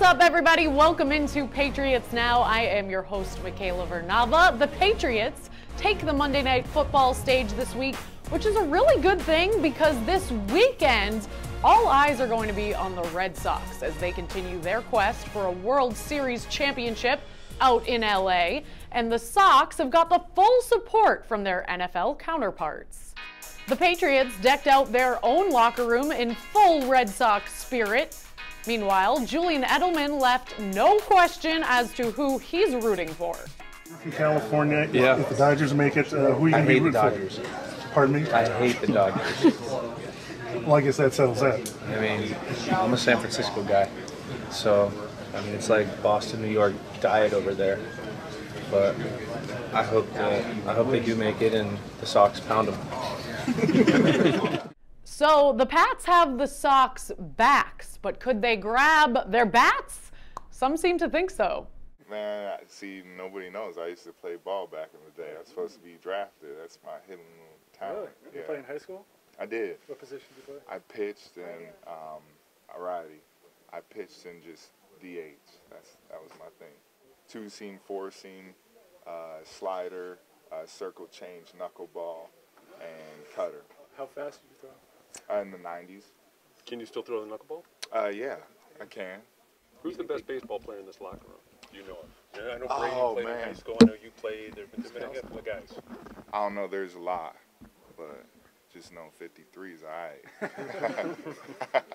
What's up, everybody? Welcome into Patriots Now. I am your host, Michaela Vernava. The Patriots take the Monday Night Football stage this week, which is a really good thing because this weekend, all eyes are going to be on the Red Sox as they continue their quest for a World Series championship out in LA. And the Sox have got the full support from their NFL counterparts. The Patriots decked out their own locker room in full Red Sox spirit. Meanwhile, Julian Edelman left no question as to who he's rooting for. From California, yeah. If the Dodgers make it, who are you going to be rooting for? Pardon me? I hate the Dodgers. Well, I guess that settles that. I mean, I'm a San Francisco guy, so I mean it's like Boston, New York diet over there. But I hope they do make it and the Sox pound them. So the Pats have the Sox backs, but could they grab their bats? Some seem to think so. Man, see, nobody knows. I used to play ball back in the day. I was supposed to be drafted. That's my hidden talent. Really? You play in high school? I did. What position did you play? I pitched in a righty. I pitched in just DH. That was my thing. 2-seam, 4-seam, slider, circle change, knuckleball, and cutter. How fast did you throw? In the 90s. Can you still throw the knuckleball? Yeah, I can. Who's the best baseball player in this locker room? You know him. Yeah, I know Brady played in high school. I know you played. There's been a handful of guys. I don't know. There's a lot, but just know 53's all right.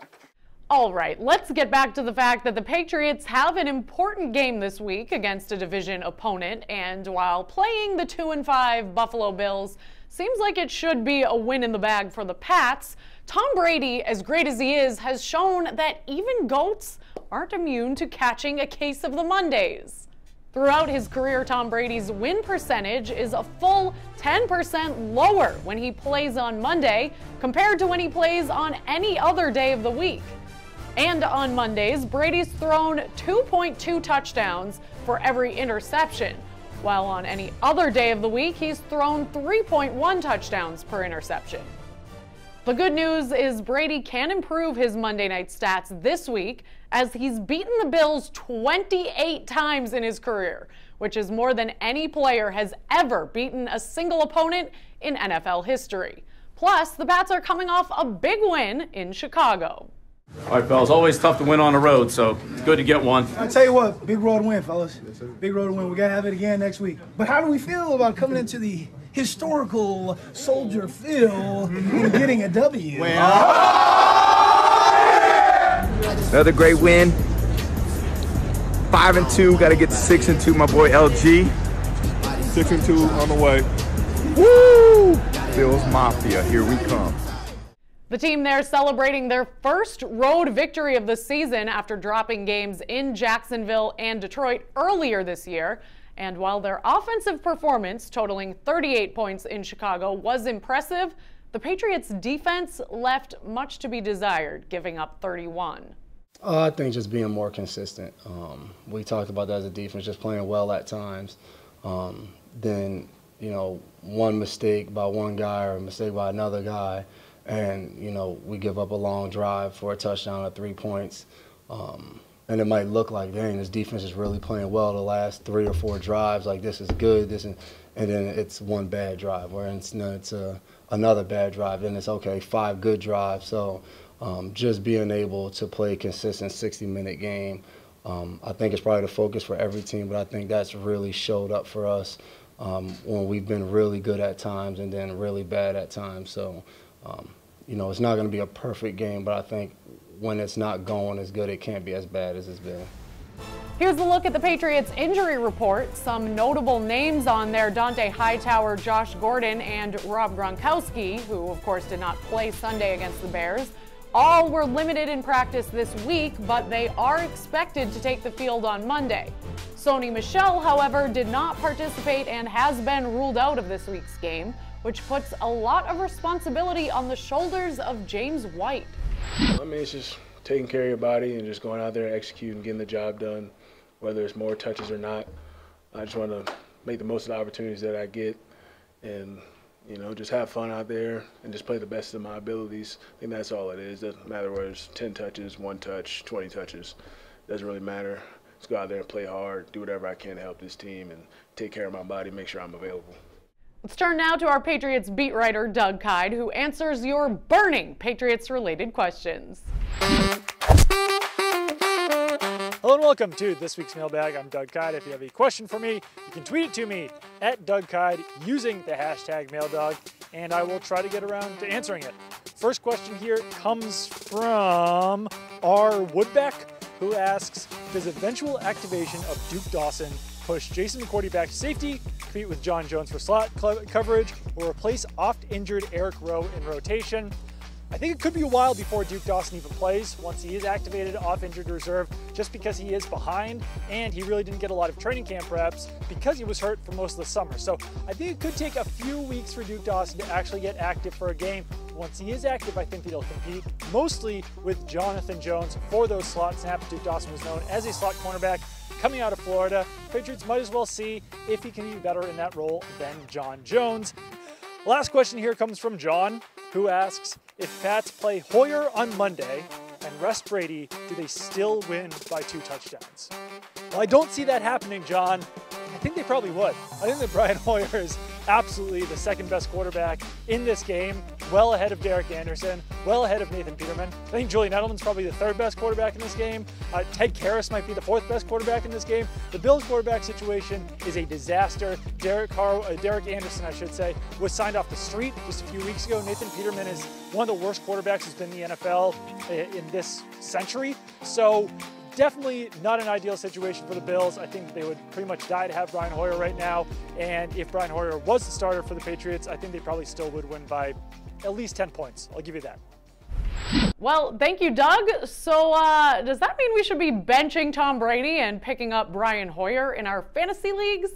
All right, let's get back to the fact that the Patriots have an important game this week against a division opponent, and while playing the 2-5 Buffalo Bills seems like it should be a win in the bag for the Pats, Tom Brady, as great as he is, has shown that even GOATs aren't immune to catching a case of the Mondays. Throughout his career, Tom Brady's win percentage is a full 10% lower when he plays on Monday compared to when he plays on any other day of the week. And on Mondays, Brady's thrown 2.2 touchdowns for every interception, while on any other day of the week, he's thrown 3.1 touchdowns per interception. The good news is Brady can improve his Monday night stats this week as he's beaten the Bills 28 times in his career, which is more than any player has ever beaten a single opponent in NFL history. Plus, the Pats are coming off a big win in Chicago. All right, fellas, always tough to win on the road, so it's good to get one. I tell you what, big road win, fellas. Big road win. We got to have it again next week. But how do we feel about coming into the historical Soldier Field and getting a W? Another great win. 5-2, got to get to 6-2. My boy LG. 6-2 on the way. Woo! Bills Mafia, here we come. The team there celebrating their first road victory of the season after dropping games in Jacksonville and Detroit earlier this year. And while their offensive performance, totaling 38 points in Chicago, was impressive, the Patriots' defense left much to be desired, giving up 31. I think just being more consistent. We talked about that as a defense, just playing well at times. Then, you know, one mistake by one guy or a mistake by another guy, and, you know, we give up a long drive for a touchdown at 3 points. And it might look like, dang, this defense is really playing well the last 3 or 4 drives. Like, this is good. And then it's one bad drive. Where it's another bad drive. Then it's, okay, 5 good drives. So just being able to play a consistent 60-minute game, I think it's probably the focus for every team. But I think that's really showed up for us when we've been really good at times and then really bad at times. So, you know, it's not going to be a perfect game, but I think when it's not going as good, it can't be as bad as it's been. Here's a look at the Patriots injury report. Some notable names on there: Dante Hightower, Josh Gordon, and Rob Gronkowski, who of course did not play Sunday against the Bears. All were limited in practice this week, but they are expected to take the field on Monday. Sony Michel, however, did not participate and has been ruled out of this week's game, which puts a lot of responsibility on the shoulders of James White. I mean, it's just taking care of your body and just going out there, executing, getting the job done, whether it's more touches or not. I just want to make the most of the opportunities that I get and, you know, just have fun out there and just play the best of my abilities. I think that's all it is. It doesn't matter whether it's 10 touches, 1 touch, 20 touches. doesn't really matter. Just go out there and play hard, do whatever I can to help this team and take care of my body, make sure I'm available. Let's turn now to our Patriots beat writer, Doug Kyde, who answers your burning Patriots-related questions. Hello and welcome to this week's mailbag. I'm Doug Kyde. If you have a question for me, you can tweet it to me at Doug Kyde using the hashtag MailDog, and I will try to get around to answering it. First question here comes from R. Woodbeck, who asks, does eventual activation of Duke Dawson push Jason McCourty back to safety, compete with John Jones for slot coverage, or replace oft-injured Eric Rowe in rotation? I think it could be a while before Duke Dawson even plays once he is activated off injured reserve, just because he is behind and he really didn't get a lot of training camp reps because he was hurt for most of the summer. So I think it could take a few weeks for Duke Dawson to actually get active for a game. Once he is active, I think that he'll compete mostly with Jonathan Jones for those slot snaps. Duke Dawson was known as a slot cornerback coming out of Florida. Patriots might as well see if he can be better in that role than John Jones. Last question here comes from John, who asks, if Pats play Hoyer on Monday and rest Brady, do they still win by 2 touchdowns? Well, I don't see that happening, John. I think they probably would. I think that Brian Hoyer is absolutely the second best quarterback in this game, well ahead of Derek Anderson, well ahead of Nathan Peterman. I think Julian Edelman's probably the 3rd best quarterback in this game. Ted Karras might be the 4th best quarterback in this game. The Bills quarterback situation is a disaster. Derek Anderson, I should say, was signed off the street just a few weeks ago. Nathan Peterman is one of the worst quarterbacks who's been in the NFL in this century. So definitely not an ideal situation for the Bills. I think they would pretty much die to have Brian Hoyer right now. And if Brian Hoyer was the starter for the Patriots, I think they probably still would win by at least 10 points. I'll give you that. Well, thank you, Doug. So does that mean we should be benching Tom Brady and picking up Brian Hoyer in our fantasy leagues?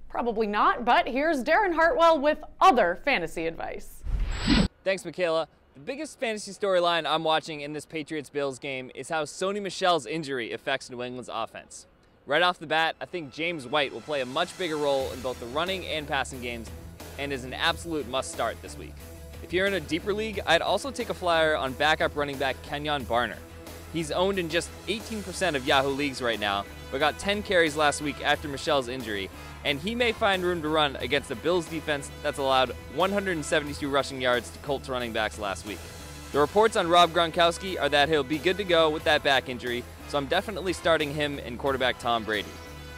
Probably not, but here's Darren Hartwell with other fantasy advice. Thanks, Michaela. The biggest fantasy storyline I'm watching in this Patriots-Bills game is how Sony Michel's injury affects New England's offense. Right off the bat, I think James White will play a much bigger role in both the running and passing games and is an absolute must-start this week. If you're in a deeper league, I'd also take a flyer on backup running back Kenyon Barner. He's owned in just 18% of Yahoo leagues right now, but got 10 carries last week after Michel's injury, and he may find room to run against the Bills defense that's allowed 172 rushing yards to Colts running backs last week. The reports on Rob Gronkowski are that he'll be good to go with that back injury, so I'm definitely starting him and quarterback Tom Brady.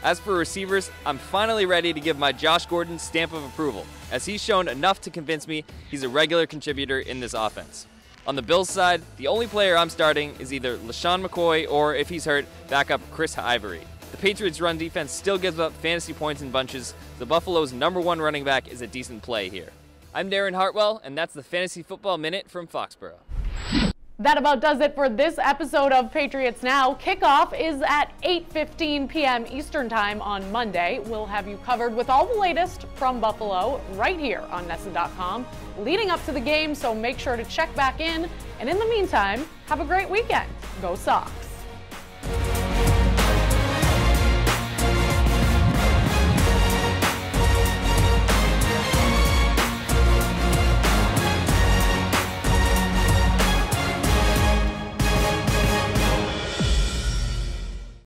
As for receivers, I'm finally ready to give my Josh Gordon stamp of approval, as he's shown enough to convince me he's a regular contributor in this offense. On the Bills side, the only player I'm starting is either LaShawn McCoy or, if he's hurt, backup Chris Ivory. The Patriots' run defense still gives up fantasy points in bunches, so Buffalo's #1 running back is a decent play here. I'm Darren Hartwell, and that's the Fantasy Football Minute from Foxborough. That about does it for this episode of Patriots Now. Kickoff is at 8:15 p.m. Eastern Time on Monday. We'll have you covered with all the latest from Buffalo right here on NESN.com leading up to the game, so make sure to check back in. And in the meantime, have a great weekend. Go Sox!